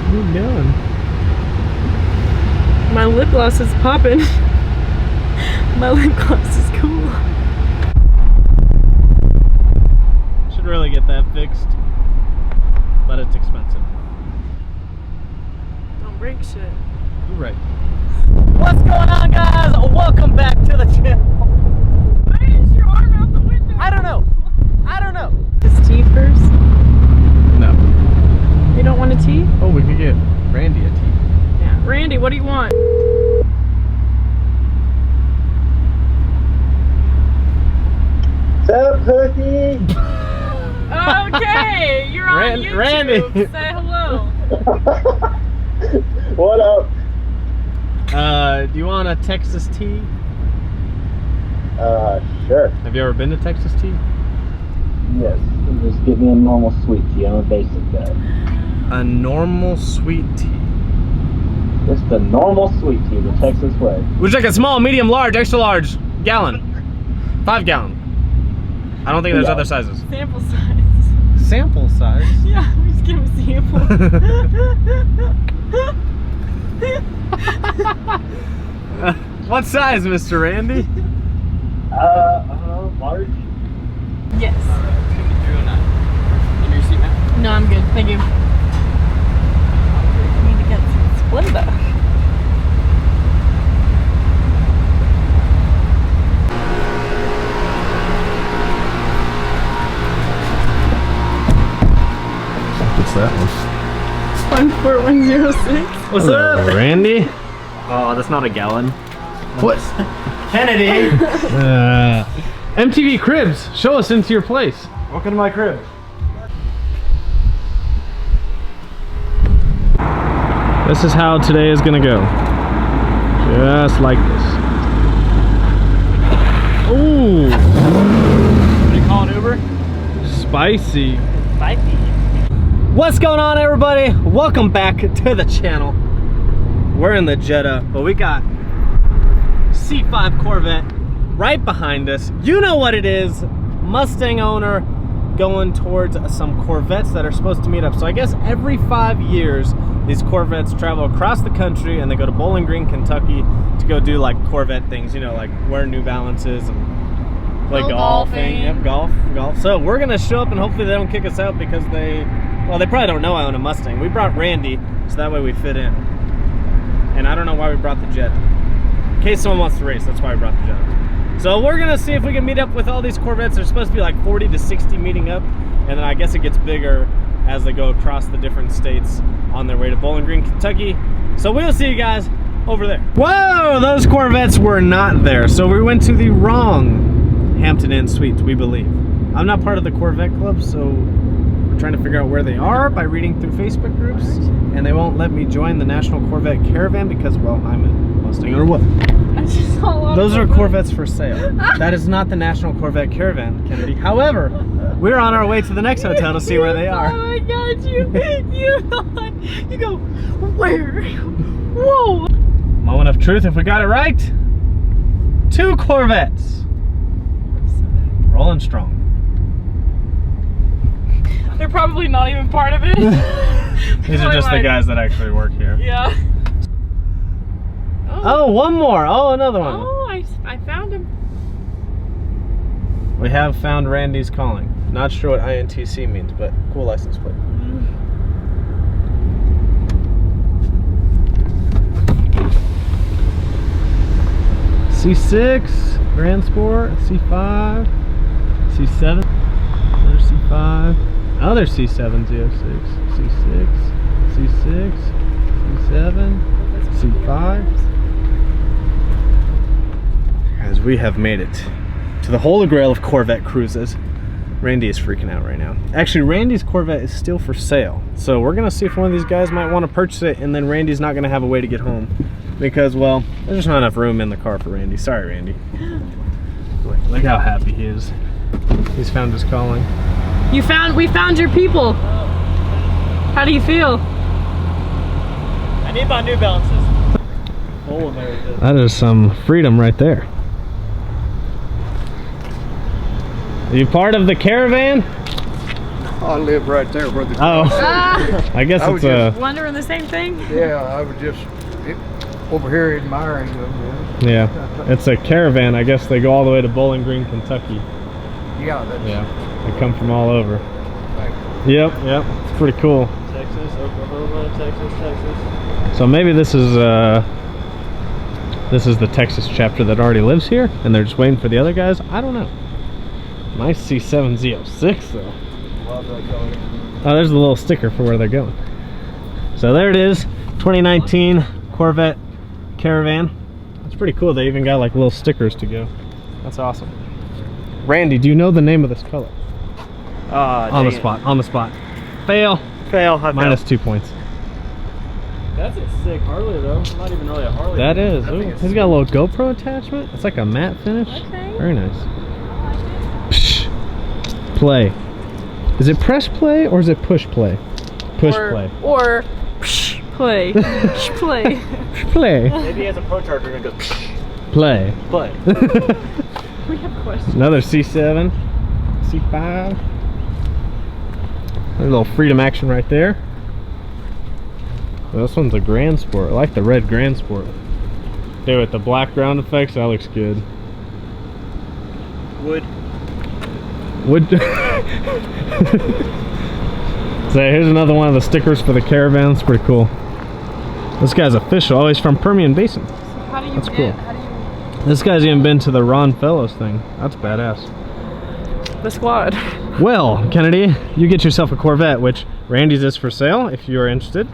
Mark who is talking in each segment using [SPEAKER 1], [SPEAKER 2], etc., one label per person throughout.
[SPEAKER 1] What are you doing?
[SPEAKER 2] My lip gloss is popping. My lip gloss is cool.
[SPEAKER 1] Should really get that fixed, but it's expensive.
[SPEAKER 2] Don't break shit.
[SPEAKER 1] You're right. What's going on, guys? Welcome back to the channel.
[SPEAKER 2] Why is your arm out the window?
[SPEAKER 1] I don't know. I don't know.
[SPEAKER 2] Is tea first?
[SPEAKER 1] No.
[SPEAKER 2] You don't want a tea?
[SPEAKER 1] Oh, we could get Randy a tea.
[SPEAKER 2] Yeah. Randy, what do you want?
[SPEAKER 3] What's up, pussy?
[SPEAKER 2] Okay, you're on YouTube.
[SPEAKER 1] Randy.
[SPEAKER 2] Say hello.
[SPEAKER 3] What up?
[SPEAKER 1] Do you want a Texas tea?
[SPEAKER 3] Sure.
[SPEAKER 1] Have you ever been to Texas tea?
[SPEAKER 3] Yes. Just give me a normal sweet tea. I'm a basic guy.
[SPEAKER 1] A normal sweet tea.
[SPEAKER 3] Just a normal sweet tea, the Texas way.
[SPEAKER 1] Would you like a small, medium, large, extra large, gallon? 5 gallon. I don't think there's other sizes.
[SPEAKER 2] Sample size.
[SPEAKER 1] Sample size?
[SPEAKER 2] Yeah, we just give him a sample.
[SPEAKER 1] What size, Mr. Randy?
[SPEAKER 3] Large.
[SPEAKER 2] Yes.
[SPEAKER 1] 5309. Under your seat, man.
[SPEAKER 2] No, I'm good. Thank you. I need to get some Splenda.
[SPEAKER 1] What's that one?
[SPEAKER 2] 14106.
[SPEAKER 1] What's up, Randy?
[SPEAKER 4] Oh, that's not a gallon.
[SPEAKER 1] What?
[SPEAKER 4] Kennedy!
[SPEAKER 1] MTV Cribs, show us into your place.
[SPEAKER 4] Welcome to my crib.
[SPEAKER 1] This is how today is gonna go. Just like this. Ooh.
[SPEAKER 4] What do you call an Uber?
[SPEAKER 1] Spicy.
[SPEAKER 4] Spicy.
[SPEAKER 1] What's going on, everybody? Welcome back to the channel. We're in the Jetta, but we got C5 Corvette right behind us. You know what it is. Mustang owner going towards some Corvettes that are supposed to meet up. So I guess every 5 years, these Corvettes travel across the country and they go to Bowling Green, Kentucky to go do like Corvette things, you know, like wear New Balances and play golfing. Yep, golf. So we're gonna show up and hopefully they don't kick us out because they probably don't know I own a Mustang. We brought Randy, so that way we fit in. And I don't know why we brought the Jetta. In case someone wants to race, that's why we brought the Jetta. So we're gonna see if we can meet up with all these Corvettes. There's supposed to be like 40 to 60 meeting up, and then I guess it gets bigger as they go across the different states on their way to Bowling Green, Kentucky. So we'll see you guys over there. Whoa, those Corvettes were not there. So we went to the wrong Hampton Inn Suites, we believe. I'm not part of the Corvette Club, so we're trying to figure out where they are by reading through Facebook groups, and they won't let me join the National Corvette Caravan because, well, I'm a Mustang or what?
[SPEAKER 2] I just saw a lot
[SPEAKER 1] Those
[SPEAKER 2] of
[SPEAKER 1] are Corvettes for sale. That is not the National Corvette Caravan, Kennedy. However, we're on our way to the next hotel to see where they are.
[SPEAKER 2] Oh my god, you go, where? Whoa!
[SPEAKER 1] Moment of truth, if we got it right. 2 Corvettes. Rolling strong.
[SPEAKER 2] They're probably not even part of it.
[SPEAKER 1] These are just the guys that actually work here.
[SPEAKER 2] Yeah.
[SPEAKER 1] Oh, one more. Oh, another one.
[SPEAKER 2] Oh, I found him.
[SPEAKER 1] We have found Randy's calling. Not sure what INTC means, but cool license plate. C6, Grand Sport, C5, C7, another C5, another C7, Z06, C6, C6, C7, C5. Guys, we have made it to the holy grail of Corvette cruises. Randy is freaking out right now. Actually, Randy's Corvette is still for sale. So we're gonna see if one of these guys might want to purchase it, and then Randy's not gonna have a way to get home. Because, well, there's just not enough room in the car for Randy. Sorry, Randy. Look how happy he is. He's found his calling.
[SPEAKER 2] We found your people. How do you feel?
[SPEAKER 4] I need my New Balances. Full America.
[SPEAKER 1] That is some freedom right there. Are you part of the caravan?
[SPEAKER 5] I live right there where the
[SPEAKER 1] Oh, I guess
[SPEAKER 5] I
[SPEAKER 1] it's
[SPEAKER 5] was
[SPEAKER 1] a.
[SPEAKER 2] Wondering the same thing?
[SPEAKER 5] yeah, I was just over here admiring them.
[SPEAKER 1] Yeah, it's a Caravan. I guess they go all the way to Bowling Green, Kentucky.
[SPEAKER 5] Yeah, that's
[SPEAKER 1] Yeah, they come from all over.
[SPEAKER 5] like,
[SPEAKER 1] Yep, it's pretty cool.
[SPEAKER 4] Texas, Oklahoma, Texas.
[SPEAKER 1] So maybe this is the Texas chapter that already lives here, and they're just waiting for the other guys. I don't know. Nice C7 Z06 though.
[SPEAKER 4] Love that color.
[SPEAKER 1] Oh, there's a little sticker for where they're going. So there it is, 2019 Corvette Caravan. It's pretty cool. They even got like little stickers to go. That's awesome. Randy, do you know the name of this color? On the spot. Fail.
[SPEAKER 4] Fail.
[SPEAKER 1] Minus 2 points.
[SPEAKER 4] That's a sick Harley though. Not even really a Harley.
[SPEAKER 1] That is. Ooh, he's got a little GoPro attachment. It's like a matte finish.
[SPEAKER 2] Okay.
[SPEAKER 1] Very nice. Psh. Play. Is it press play or is it push play? Push play.
[SPEAKER 2] Or psh, play. Psh, play.
[SPEAKER 1] Play.
[SPEAKER 4] Maybe he has a pro charger and goes
[SPEAKER 1] Play.
[SPEAKER 4] play.
[SPEAKER 2] We have questions.
[SPEAKER 1] Another C7. C5. A little freedom action right there. Well, this one's a Grand Sport. I like the red Grand Sport. Dude, with the black ground effects, that looks good.
[SPEAKER 4] Wood.
[SPEAKER 1] So here's another one of the stickers for the Caravan. It's pretty cool. This guy's official. Oh, he's from Permian Basin.
[SPEAKER 2] So how do you
[SPEAKER 1] That's
[SPEAKER 2] get,
[SPEAKER 1] cool.
[SPEAKER 2] how do you
[SPEAKER 1] This guy's even been to the Ron Fellows thing. That's badass.
[SPEAKER 2] the squad?
[SPEAKER 1] Well, Kennedy, you get yourself a Corvette, which Randy's is for sale if you are interested.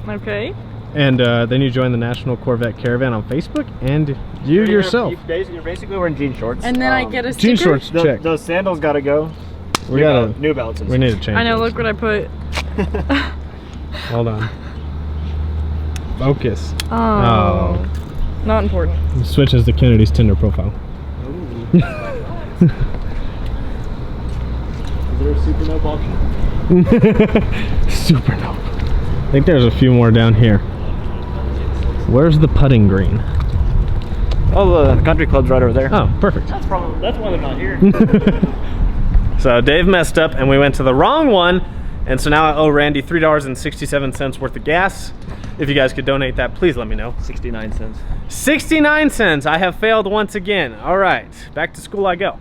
[SPEAKER 2] Okay.
[SPEAKER 1] And then you join the National Corvette Caravan on Facebook, and you yourself.
[SPEAKER 4] You're basically wearing jean shorts.
[SPEAKER 2] And then I get a sticker?
[SPEAKER 1] Jean shorts, check.
[SPEAKER 4] Those sandals gotta go.
[SPEAKER 1] We gotta.
[SPEAKER 4] New Balances.
[SPEAKER 1] We need to change.
[SPEAKER 2] I know,
[SPEAKER 1] those.
[SPEAKER 2] look what I put.
[SPEAKER 1] Hold on. Focus.
[SPEAKER 2] Oh. Not important.
[SPEAKER 1] Switches to Kennedy's Tinder profile.
[SPEAKER 4] Is there a super nope option?
[SPEAKER 1] Super nope. I think there's a few more down here. Where's the putting green?
[SPEAKER 4] Oh, the country club's right over there.
[SPEAKER 1] Oh, perfect.
[SPEAKER 4] That's why they're not here.
[SPEAKER 1] So Dave messed up and we went to the wrong one, and so now I owe Randy $3.67 worth of gas. If you guys could donate that, please let me know.
[SPEAKER 4] 69 cents.
[SPEAKER 1] 69 cents. I have failed once again. All right, back to school I go.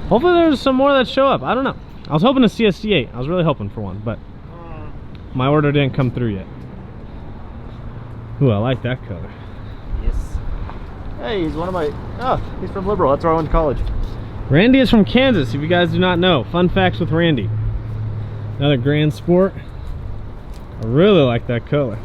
[SPEAKER 1] Hopefully there's some more that show up. I don't know. I was hoping to see a C8. I was really hoping for one, but my order didn't come through yet. Ooh, I like that color.
[SPEAKER 4] Yes. Hey, he's one of my. Oh, he's from Liberal. That's where I went to college.
[SPEAKER 1] Randy is from Kansas, if you guys do not know. Fun facts with Randy. Another Grand Sport. I really like that color.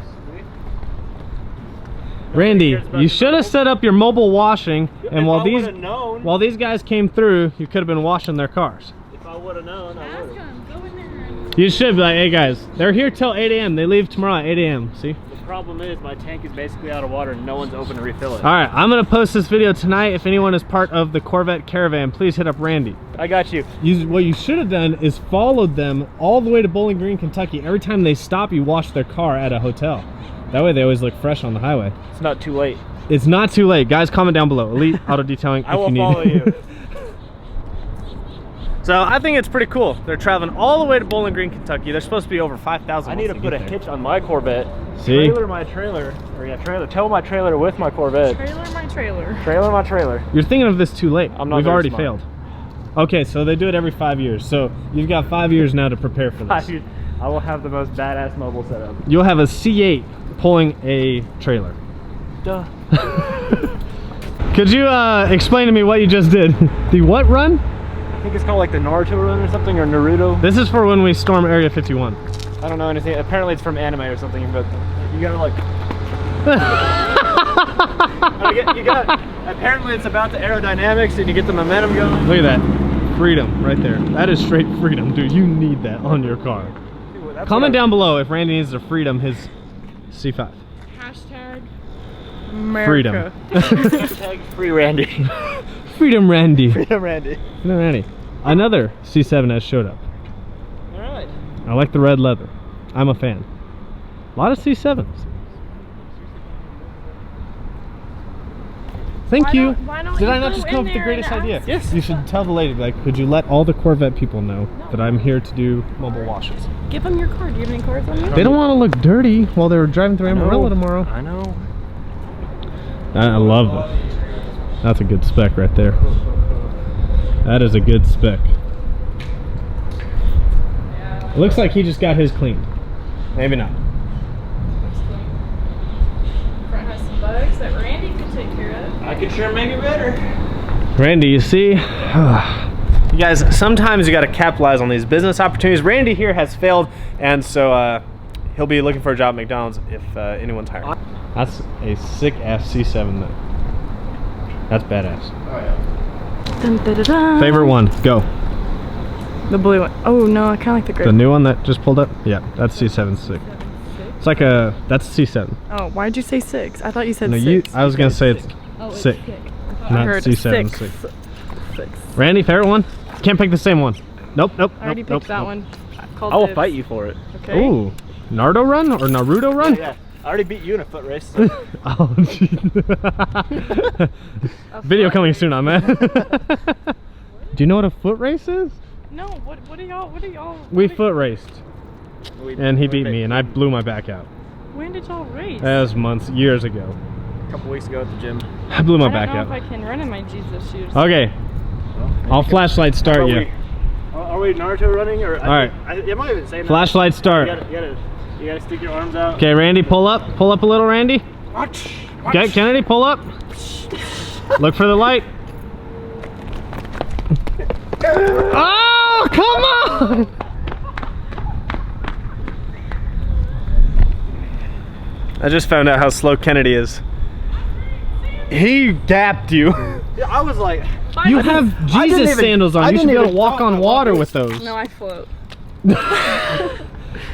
[SPEAKER 1] Randy, you should have set up your mobile washing, and while these guys came through, you could have been washing their cars.
[SPEAKER 4] If I would have known, I would have.
[SPEAKER 2] Go in there.
[SPEAKER 1] You should be like, hey guys, they're here till 8 a.m. They leave tomorrow at 8 a.m. See?
[SPEAKER 4] The problem is my tank is basically out of water and no one's open to refill it.
[SPEAKER 1] All right, I'm gonna post this video tonight. If anyone is part of the Corvette Caravan, please hit up Randy.
[SPEAKER 4] I got you.
[SPEAKER 1] What you should have done is followed them all the way to Bowling Green, Kentucky. Every time they stop, you wash their car at a hotel. That way they always look fresh on the highway.
[SPEAKER 4] It's not too late.
[SPEAKER 1] It's not too late. Guys, comment down below. Elite Auto Detailing
[SPEAKER 4] I
[SPEAKER 1] if
[SPEAKER 4] will
[SPEAKER 1] you need.
[SPEAKER 4] follow you.
[SPEAKER 1] So I think it's pretty cool. They're traveling all the way to Bowling Green, Kentucky. They're supposed to be over 5,000.
[SPEAKER 4] I need to put a hitch on my Corvette.
[SPEAKER 1] See?
[SPEAKER 4] Trailer my trailer. Or yeah, trailer. Tow my trailer with my Corvette.
[SPEAKER 2] Trailer my trailer.
[SPEAKER 4] Trailer my trailer.
[SPEAKER 1] You're thinking of this too late.
[SPEAKER 4] I'm not
[SPEAKER 1] We've
[SPEAKER 4] very
[SPEAKER 1] already
[SPEAKER 4] smart.
[SPEAKER 1] failed. Okay, so they do it every 5 years. So you've got 5 years now to prepare for this.
[SPEAKER 4] I will have the most badass mobile setup.
[SPEAKER 1] You'll have a C8 pulling a trailer.
[SPEAKER 4] Duh.
[SPEAKER 1] Could you explain to me what you just did? The what run?
[SPEAKER 4] I think it's called like the Naruto run or something, or Naruto.
[SPEAKER 1] This is for when we storm Area 51.
[SPEAKER 4] I don't know anything. Apparently it's from anime or something, but you gotta like... you got. Apparently it's about the aerodynamics and you get the momentum going.
[SPEAKER 1] Look at that. Freedom right there. That is straight freedom, dude. You need that on your car.
[SPEAKER 4] Dude,
[SPEAKER 1] Comment down below if Randy needs the freedom, his C5.
[SPEAKER 2] Hashtag America.
[SPEAKER 4] Hashtag free Randy.
[SPEAKER 1] Freedom Randy.
[SPEAKER 4] Freedom Randy.
[SPEAKER 1] Freedom Randy. Another C7 has showed up.
[SPEAKER 4] Alright.
[SPEAKER 1] I like the red leather. I'm a fan. A lot of C7s. Thank you.
[SPEAKER 2] Why don't
[SPEAKER 1] Did
[SPEAKER 2] you
[SPEAKER 1] I not
[SPEAKER 2] go
[SPEAKER 1] just
[SPEAKER 2] in
[SPEAKER 1] come up with the
[SPEAKER 2] there
[SPEAKER 1] greatest
[SPEAKER 2] and
[SPEAKER 1] idea?
[SPEAKER 2] ask?
[SPEAKER 4] Yes.
[SPEAKER 1] You should tell the lady, like, could you let all the Corvette people know that I'm here to do mobile washes?
[SPEAKER 2] Give them your card. Do you have any cards on you?
[SPEAKER 1] They don't want to look dirty while they're driving through Amarillo tomorrow.
[SPEAKER 4] I know.
[SPEAKER 1] I love that. That's a good spec right there. That is a good spec. It looks like he just got his cleaned. Maybe not.
[SPEAKER 2] Front has some bugs that Randy can take care of.
[SPEAKER 4] I could sure make it better.
[SPEAKER 1] Randy, you see? You guys, sometimes you got to capitalize on these business opportunities. Randy here has failed, and so he'll be looking for a job at McDonald's if anyone's hiring. That's a sick ass C7 though. That's badass.
[SPEAKER 4] Oh yeah.
[SPEAKER 2] Dun, dun, dun, dun.
[SPEAKER 1] Favorite one, go.
[SPEAKER 2] The blue one. Oh no, I kind of like the gray.
[SPEAKER 1] The new one that just pulled up? Yeah, that's C7 sick. It's like a, that's C7.
[SPEAKER 2] Oh, why'd you say 6? I thought you said
[SPEAKER 1] No,
[SPEAKER 2] 6.
[SPEAKER 1] I was gonna say it's
[SPEAKER 2] Oh, it's
[SPEAKER 1] sick.
[SPEAKER 2] I
[SPEAKER 1] Not
[SPEAKER 2] heard
[SPEAKER 1] C7
[SPEAKER 2] 6.
[SPEAKER 1] sick.
[SPEAKER 2] 6.
[SPEAKER 1] Randy, favorite one? Can't pick the same one. Nope, nope.
[SPEAKER 2] I already
[SPEAKER 1] nope,
[SPEAKER 2] picked that
[SPEAKER 1] nope.
[SPEAKER 2] one. Called
[SPEAKER 4] I will
[SPEAKER 2] dibs.
[SPEAKER 4] fight you for it.
[SPEAKER 2] Okay.
[SPEAKER 1] Ooh, Naruto run or Naruto run?
[SPEAKER 4] Yeah. I already beat you in a foot race. So.
[SPEAKER 1] Oh, video coming soon on that. Do you know what a foot race is?
[SPEAKER 2] No, what are y'all?
[SPEAKER 1] We foot raced, and he beat me, and I blew my back out.
[SPEAKER 2] When did y'all race?
[SPEAKER 1] That was years ago.
[SPEAKER 4] A couple weeks ago at the gym.
[SPEAKER 1] I blew my
[SPEAKER 2] I don't
[SPEAKER 1] back
[SPEAKER 2] know
[SPEAKER 1] out.
[SPEAKER 2] if I can run in my Jesus shoes.
[SPEAKER 1] Okay, I'll flashlight start you.
[SPEAKER 4] Are we Naruto running or?
[SPEAKER 1] All right.
[SPEAKER 4] Am I even saying that?
[SPEAKER 1] Flashlight start.
[SPEAKER 4] You gotta stick your arms out.
[SPEAKER 1] Okay, Randy, pull up a little, Randy. Okay, Kennedy, pull up. Look for the light. Oh, come on! I just found out how slow Kennedy is. He dapped you.
[SPEAKER 4] Yeah, I was like,
[SPEAKER 1] You have Jesus sandals on. You should be able to walk on water with those.
[SPEAKER 2] No, I float.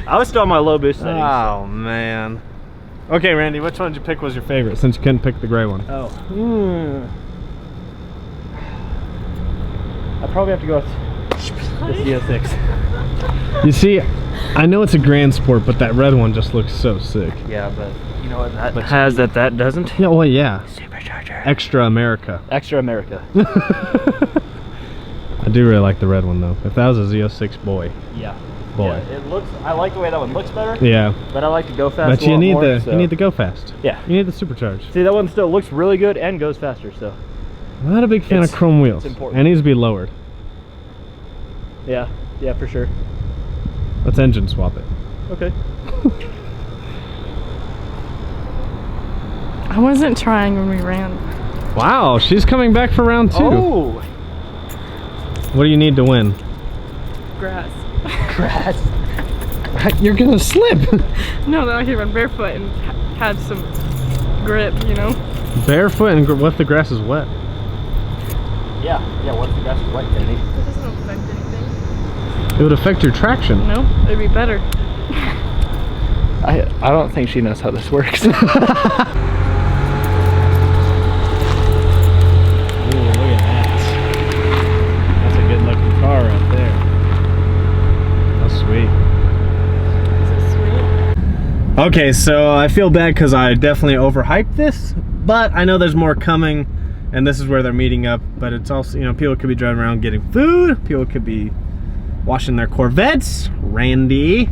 [SPEAKER 4] I was still on my low boost settings.
[SPEAKER 1] Oh, man. Okay, Randy, which one did you pick was your favorite since you couldn't pick the gray one?
[SPEAKER 4] Oh. I probably have to go with the CO6.
[SPEAKER 1] You see, I know it's a Grand Sport, but that red one just looks so sick.
[SPEAKER 4] Yeah, but you know what that has that doesn't?
[SPEAKER 1] Yeah, well, yeah.
[SPEAKER 4] Supercharger.
[SPEAKER 1] Extra America.
[SPEAKER 4] Extra America.
[SPEAKER 1] I do really like the red one, though. If that was a Z06 boy.
[SPEAKER 4] Yeah.
[SPEAKER 1] Boy.
[SPEAKER 4] Yeah, it looks. I like the way that one looks better.
[SPEAKER 1] Yeah.
[SPEAKER 4] But I like to go fast.
[SPEAKER 1] But you need you need to go fast.
[SPEAKER 4] Yeah.
[SPEAKER 1] You need the supercharge.
[SPEAKER 4] See, that one still looks really good and goes faster. So.
[SPEAKER 1] I'm not a big fan of chrome wheels.
[SPEAKER 4] It's important.
[SPEAKER 1] It needs to be lowered.
[SPEAKER 4] Yeah. Yeah, for sure.
[SPEAKER 1] Let's engine swap it.
[SPEAKER 4] Okay.
[SPEAKER 2] I wasn't trying when we ran.
[SPEAKER 1] Wow, she's coming back for round 2.
[SPEAKER 4] Oh.
[SPEAKER 1] What do you need to win?
[SPEAKER 2] Grass.
[SPEAKER 4] Grass.
[SPEAKER 1] You're gonna slip.
[SPEAKER 2] No, that I could run barefoot and had some grip, you know?
[SPEAKER 1] Barefoot and what if the grass is wet?
[SPEAKER 4] Yeah. Yeah. What if the grass is wet, Kennedy?
[SPEAKER 2] That doesn't affect anything.
[SPEAKER 1] It would affect your traction.
[SPEAKER 2] No, it'd be better.
[SPEAKER 4] I don't think she knows how this works.
[SPEAKER 1] Ooh, look at that. That's a good looking car right there. How sweet.
[SPEAKER 2] Is it sweet?
[SPEAKER 1] Okay, so I feel bad because I definitely overhyped this, but I know there's more coming, and this is where they're meeting up. But it's also, you know, people could be driving around getting food, people could be washing their Corvettes, Randy.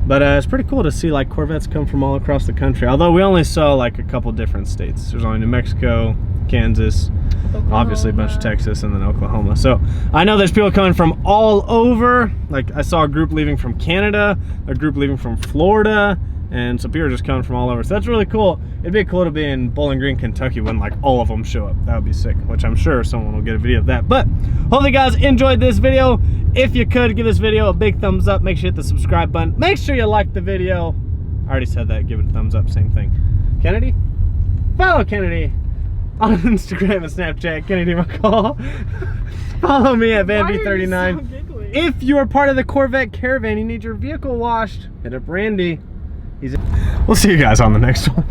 [SPEAKER 1] But it's pretty cool to see like Corvettes come from all across the country. Although we only saw like a couple different states. There's only New Mexico, Kansas,
[SPEAKER 2] Oklahoma.
[SPEAKER 1] obviously a bunch of Texas, and then Oklahoma. So I know there's people coming from all over. Like I saw a group leaving from Canada, a group leaving from Florida, and some people are just coming from all over. So that's really cool. It'd be cool to be in Bowling Green, Kentucky when like all of them show up. That would be sick, which I'm sure someone will get a video of that. But hopefully you guys enjoyed this video. If you could, give this video a big thumbs up. Make sure you hit the subscribe button. Make sure you like the video. I already said that. Give it a thumbs up. Same thing. Kennedy? Follow Kennedy on Instagram and Snapchat. Kennedy McCall. Follow me at VanB39.
[SPEAKER 2] Why are you so giggly?
[SPEAKER 1] If you are part of the Corvette Caravan, you need your vehicle washed, hit up Randy. We'll see you guys on the next one.